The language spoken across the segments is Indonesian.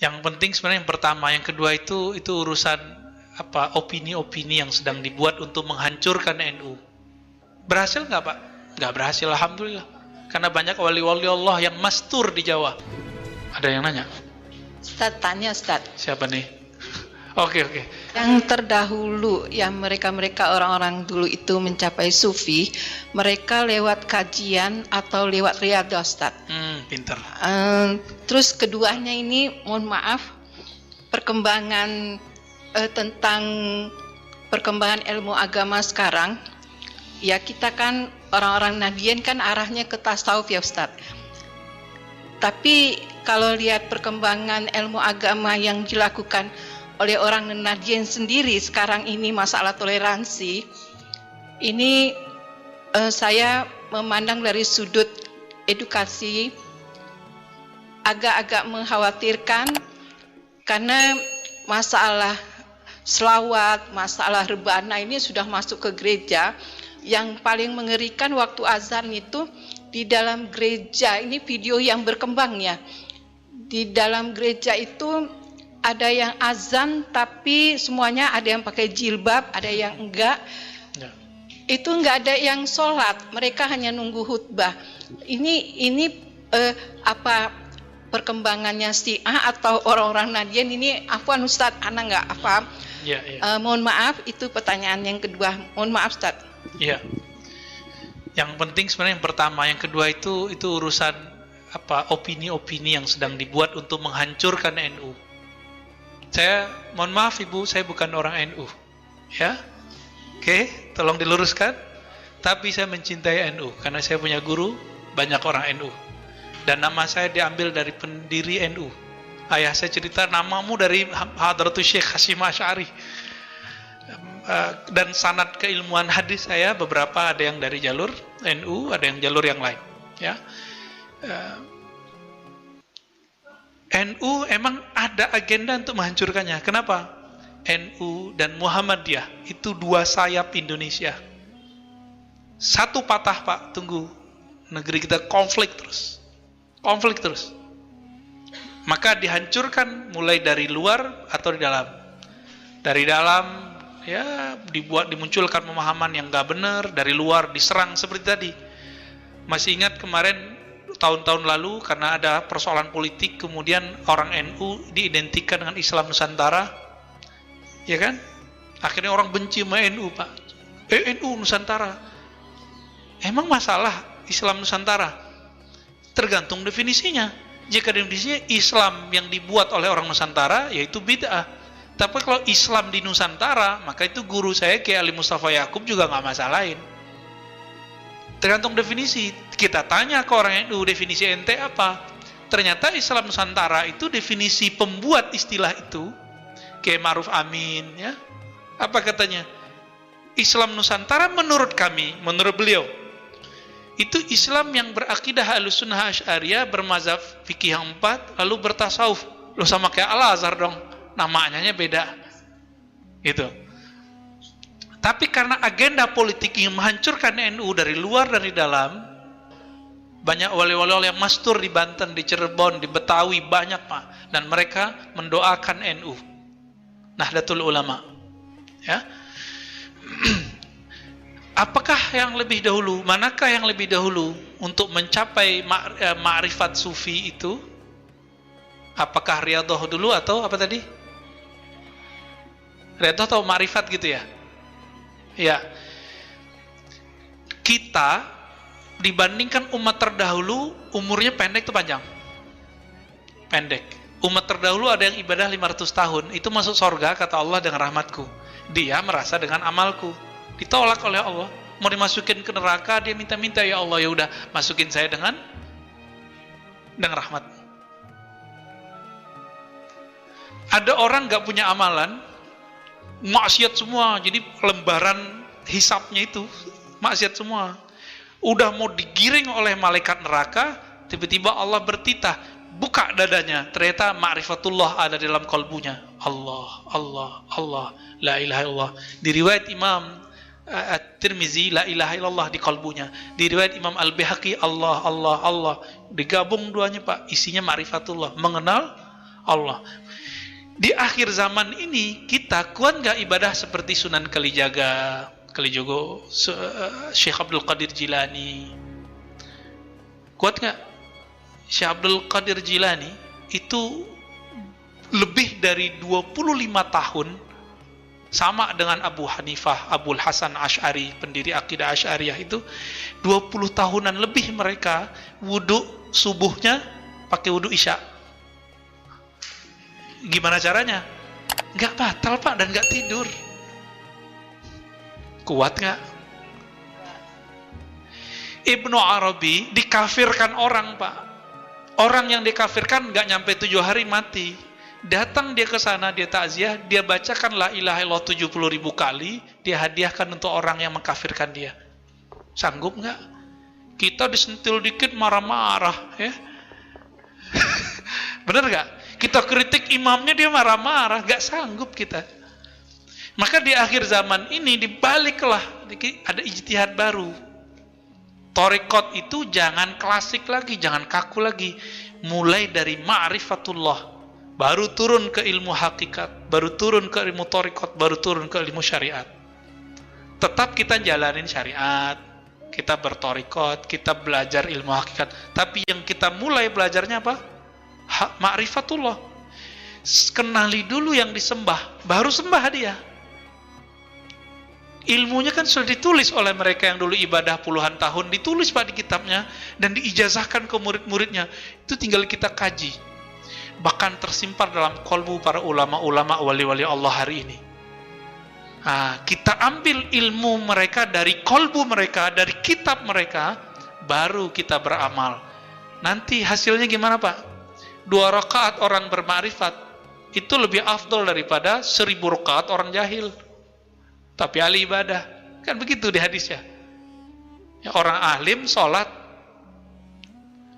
Yang penting sebenarnya yang pertama, yang kedua itu urusan apa, opini-opini yang sedang dibuat untuk menghancurkan NU. Berhasil nggak Pak? Nggak berhasil, alhamdulillah. Karena banyak wali-wali Allah yang mastur di Jawa. Ada yang nanya? Ustadz tanya Ustadz, Siapa nih? Oke. yang terdahulu yang mereka orang-orang dulu itu mencapai sufi, mereka lewat kajian atau lewat riyadhah Ustadz. Pinter. Terus keduanya ini mohon maaf, perkembangan tentang perkembangan ilmu agama sekarang, ya kita kan orang-orang Nahdiyin kan arahnya ke tasawuf ya Ustadz. Tapi kalau lihat perkembangan ilmu agama yang dilakukan oleh orang Nahdiyin sendiri sekarang ini, masalah toleransi ini, saya memandang dari sudut edukasi agak-agak mengkhawatirkan, karena masalah selawat, masalah rebana ini sudah masuk ke gereja. Yang paling mengerikan waktu azan itu di dalam gereja, ini video yang berkembang ya, di dalam gereja itu ada yang azan tapi semuanya ada yang pakai jilbab, ada yang enggak. Ya. Itu enggak ada yang sholat, mereka hanya nunggu khutbah. Ini apa perkembangannya Syiah atau orang-orang Nahdiyin ini? Afwan Ustadz, ana enggak paham. Ya. Mohon maaf, itu pertanyaan yang kedua. Mohon maaf Ustadz. Iya. Yang penting sebenarnya yang pertama, yang kedua itu urusan apa, opini-opini yang sedang dibuat untuk menghancurkan NU. Saya mohon maaf Ibu, saya bukan orang NU. Ya. Oke, tolong diluruskan. Tapi saya mencintai NU karena saya punya guru banyak orang NU. Dan nama saya diambil dari pendiri NU. Ayah saya cerita, namamu dari Hadratus Syekh Hasyim Asy'ari. Dan sanad keilmuan hadis saya beberapa ada yang dari jalur NU, ada yang jalur yang lain. Ya. NU emang ada agenda untuk menghancurkannya. Kenapa? NU dan Muhammadiyah itu dua sayap Indonesia. Satu patah Pak, tunggu. Negeri kita konflik terus. Maka dihancurkan mulai dari luar atau di dalam. Dari dalam ya dimunculkan pemahaman yang gak benar, dari luar diserang seperti tadi. Masih ingat kemarin tahun-tahun lalu karena ada persoalan politik, kemudian orang NU diidentikan dengan Islam Nusantara, ya kan? Akhirnya orang benci sama NU Pak. NU Nusantara. Emang masalah Islam Nusantara? Tergantung definisinya. Jika definisinya Islam yang dibuat oleh orang Nusantara, yaitu bid'ah. Tapi kalau Islam di Nusantara, maka itu guru saya Kiai Ali Mustafa Yakub juga nggak masalahin. Tergantung definisi. Kita tanya ke orang NU, definisi ente apa? Ternyata Islam Nusantara itu definisi pembuat istilah itu, Kiai Ma'ruf Amin, ya. Apa katanya? Islam Nusantara menurut kami, menurut beliau, itu Islam yang berakidah Ahlussunnah Asy'ariyah, bermazhab fikih yang 4, lalu bertasawuf. Loh, sama kayak Al-Azhar dong, namanya beda. Gitu. Tapi karena agenda politik yang menghancurkan NU dari luar dan di dalam, banyak wali-wali yang mastur di Banten, di Cirebon, di Betawi, banyak Pak. Dan mereka mendoakan NU, Nahdlatul Ulama. Ya. Apakah yang lebih dahulu? Manakah yang lebih dahulu untuk mencapai ma'rifat sufi itu? Apakah riyadhah dulu atau apa tadi? Riyadhah atau ma'rifat gitu ya? Ya. Kita dibandingkan umat terdahulu umurnya pendek atau panjang? Pendek. Umat terdahulu ada yang ibadah 500 tahun, itu masuk surga kata Allah dengan rahmatku. Dia merasa dengan amalku. Ditolak oleh Allah, mau dimasukin ke neraka, dia minta-minta, ya Allah, ya udah masukin saya dengan rahmat. Ada orang nggak punya amalan, maksiat semua, jadi lembaran hisapnya itu maksiat semua. Udah mau digiring oleh malaikat neraka, tiba-tiba Allah bertitah, buka dadanya, ternyata ma'rifatullah ada dalam kalbunya. Allah, la ilaha illallah. Di riwayat Imam At-Tirmizi, la ilaha illallah di kalbunya. Di riwayat Imam Al-Baihaqi, Allah. Digabung duanya Pak, isinya ma'rifatullah, mengenal Allah. Di akhir zaman ini kita kuat nggak ibadah seperti Sunan Kalijogo, Syekh Abdul Qadir Jilani? Kuat nggak? Syekh Abdul Qadir Jilani itu lebih dari 25 tahun sama dengan Abu Hanifah, Abul Hasan Asy'ari, pendiri akidah Asy'ariyah itu 20 tahunan lebih mereka wudhu subuhnya pakai wudhu isya. Gimana caranya? Nggak batal Pak dan nggak tidur. Kuat nggak? Ibnu Arabi dikafirkan orang Pak. Orang yang dikafirkan nggak nyampe 7 hari mati. Datang dia ke sana, dia takziah, dia bacakan la ilaha illallah 70.000 kali, dia hadiahkan untuk orang yang mengkafirkan dia. Sanggup nggak? Kita disentil dikit marah-marah, ya. Bener nggak? Kita kritik imamnya dia marah-marah, nggak sanggup kita. Maka di akhir zaman ini dibaliklah, ada ijtihad baru. Thariqat itu jangan klasik lagi, jangan kaku lagi. Mulai dari ma'rifatullah, baru turun ke ilmu hakikat, baru turun ke ilmu thariqat, baru turun ke ilmu syariat. Tetap kita jalanin syariat, kita berthariqat, kita belajar ilmu hakikat. Tapi yang kita mulai belajarnya apa? Ma'rifatullah. Kenali dulu yang disembah, baru sembah dia. Ilmunya kan sudah ditulis oleh mereka yang dulu ibadah puluhan tahun, ditulis Pak di kitabnya dan diijazahkan ke murid-muridnya. Itu tinggal kita kaji. Bahkan tersimpan dalam kolbu para ulama-ulama wali-wali Allah hari ini. Nah, kita ambil ilmu mereka dari kolbu mereka, dari kitab mereka, baru kita beramal. Nanti hasilnya gimana Pak? 2 rakaat orang bermakrifat itu lebih afdol daripada 1000 rakaat orang jahil tapi ahli ibadah. Kan begitu di hadisnya. Ya, orang alim sholat,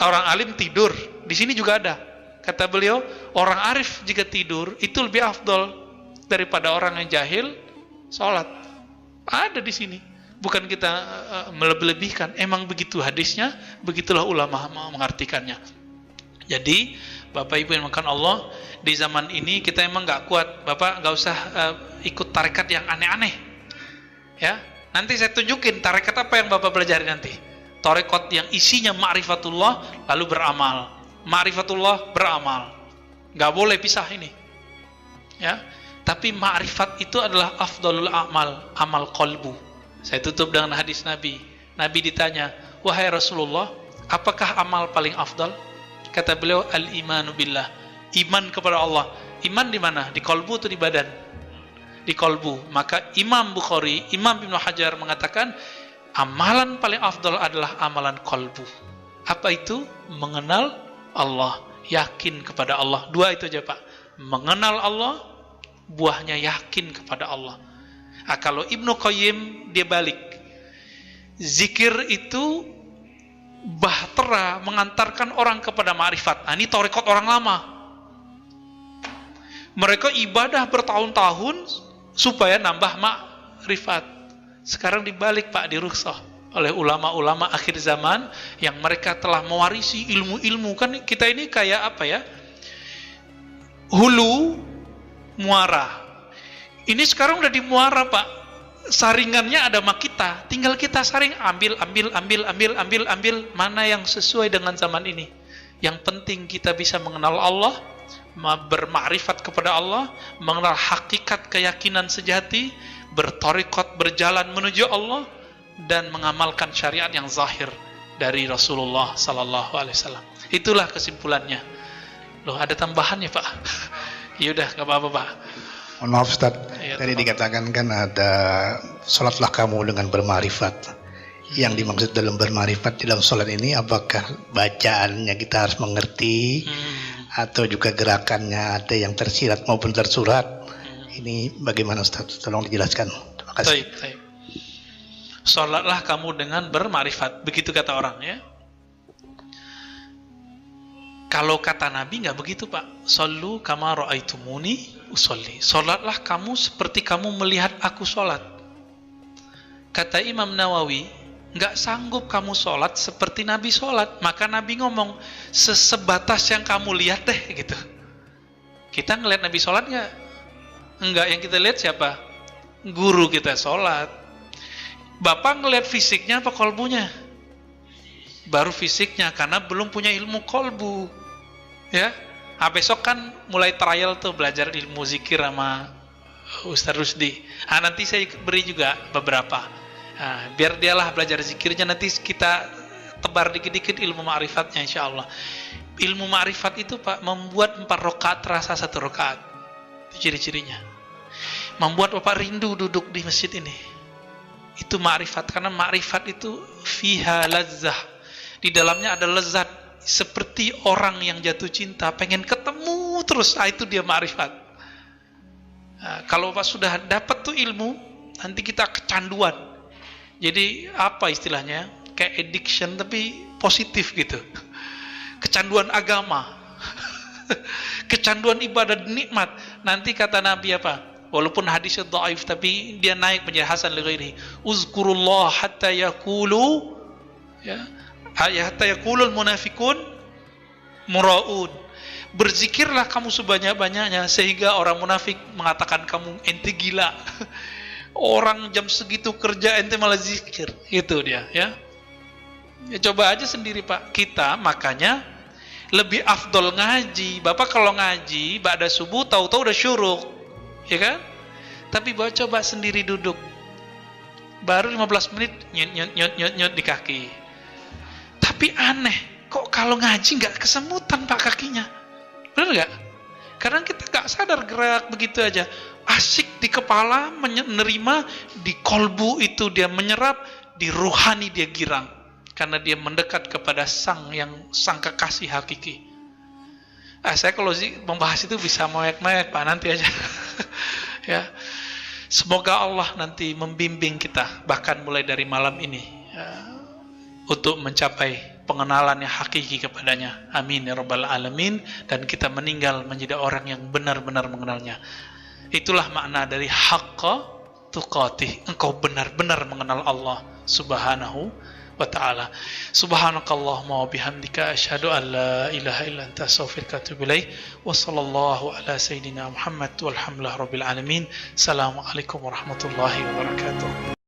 orang alim tidur. Di sini juga ada. Kata beliau, orang arif jika tidur itu lebih afdol daripada orang yang jahil sholat. Ada di sini. Bukan kita melebih-lebihkan. Emang begitu hadisnya, begitulah ulama mengartikannya. Jadi, Bapak Ibu yang makan Allah, di zaman ini kita emang nggak kuat. Bapak nggak usah ikut tarekat yang aneh-aneh. Ya, nanti saya tunjukin tarekat apa yang Bapak pelajari nanti. Tarekat yang isinya ma'rifatullah lalu beramal. Ma'rifatullah beramal. Nggak boleh pisah ini. Ya, tapi ma'rifat itu adalah afdalul amal, amal qalbu. Saya tutup dengan hadis Nabi. Nabi ditanya, wahai Rasulullah, apakah amal paling afdal? Kata beliau, al-imanu billah. Iman kepada Allah. Iman di mana? Di kolbu atau di badan? Di kolbu. Maka Imam Bukhari, Imam Ibnu Hajar mengatakan, amalan paling afdal adalah amalan kolbu. Apa itu? Mengenal Allah. Yakin kepada Allah. 2 itu aja Pak. Mengenal Allah, buahnya yakin kepada Allah. Nah, kalau Ibnu Qayyim dia balik. Zikir itu bahtera mengantarkan orang kepada ma'rifat. Nah, ini thariqat orang lama. Mereka ibadah bertahun-tahun supaya nambah ma'rifat. Sekarang dibalik Pak, dirukhsah oleh ulama-ulama akhir zaman yang mereka telah mewarisi ilmu-ilmu. Kan kita ini kayak apa ya? Hulu muara. Ini sekarang udah di muara Pak. Saringannya ada sama kita, tinggal kita saring, ambil mana yang sesuai dengan zaman ini. Yang penting kita bisa mengenal Allah, bermakrifat kepada Allah, mengenal hakikat keyakinan sejati, berthariqat, berjalan menuju Allah, dan mengamalkan syariat yang zahir dari Rasulullah sallallahu alaihi wasallam. Itulah kesimpulannya. Loh, ada tambahannya Pak? Yaudah, nggak apa-apa Pak. Mohon maaf Ustaz, tadi dikatakan kan ada sholatlah kamu dengan bermarifat. Yang dimaksud dalam bermarifat di dalam sholat ini apakah bacaannya kita harus mengerti atau juga gerakannya ada yang tersirat maupun tersurat? Ini bagaimana Ustaz? Tolong dijelaskan. Terima kasih. Baik. Sholatlah kamu dengan bermarifat, begitu kata orang ya. Kalau kata Nabi nggak begitu Pak. Sallu kama ra'aitumuni usolli. Sholatlah kamu seperti kamu melihat aku sholat. Kata Imam Nawawi, nggak sanggup kamu sholat seperti Nabi sholat. Maka Nabi ngomong, sesebatas yang kamu lihat deh gitu. Kita ngelihat Nabi sholat nggak? Enggak, yang kita lihat siapa? Guru kita sholat. Bapak ngelihat fisiknya apa kolbunya? Baru fisiknya, karena belum punya ilmu kolbu. Ya, besok kan mulai trial tuh belajar ilmu zikir sama Ustaz Rusdi. Nanti saya beri juga beberapa. Biar dialah belajar zikirnya, nanti kita tebar dikit-dikit ilmu ma'rifatnya insya Allah. Ilmu ma'rifat itu Pak, membuat 4 rakaat terasa 1 rakaat. Itu ciri-cirinya. Membuat Bapak rindu duduk di masjid ini. Itu ma'rifat, karena ma'rifat itu fiha lazzah. Di dalamnya ada lezat, seperti orang yang jatuh cinta pengen ketemu terus. Itu dia ma'rifat. Kalau Bapak sudah dapat tuh ilmu, nanti kita kecanduan. Jadi apa istilahnya? Kayak addiction tapi positif gitu. Kecanduan agama. Kecanduan ibadah nikmat. Nanti kata Nabi apa? Walaupun hadisnya dhaif tapi dia naik menjadi hasan li ghairihi. Uzkurullah hatta yaqulu, ya, hatta yaqulul munafiqun muraun. Berzikirlah kamu sebanyak-banyaknya sehingga orang munafik mengatakan kamu ente gila. Orang jam segitu kerja ente malah zikir. Itu dia, ya. Ya coba aja sendiri Pak. Kita makanya lebih afdol ngaji. Bapak kalau ngaji ba'da subuh tahu-tahu udah syuruk, ya kan? Tapi Bapak coba sendiri duduk, baru 15 menit nyot di kaki. Tapi aneh, kok kalau ngaji nggak kesemutan Pak kakinya? Benar nggak? Karena kita nggak sadar gerak begitu aja. Asik di kepala menerima, di kolbu itu dia menyerap, di ruhani dia girang. Karena dia mendekat kepada sang kekasih hakiki. Saya kalau membahas itu bisa mewek-mewek Pak, nanti aja. Ya, semoga Allah nanti membimbing kita, bahkan mulai dari malam ini, ya, untuk mencapai pengenalan yang hakiki kepadanya. Amin ya rabbal alamin. Dan kita meninggal menjadi orang yang benar-benar mengenalnya. Itulah makna dari haqqa tuqatih. Engkau benar-benar mengenal Allah subhanahu wa ta'ala. Subhanakallahumma wa bihamdika asyhadu an la ilaha illa anta astaghfiruka wa atubu ilaik. Wa sallallahu ala sayyidina Muhammad walhamdulillahi rabbil alamin. Assalamualaikum warahmatullahi wabarakatuh.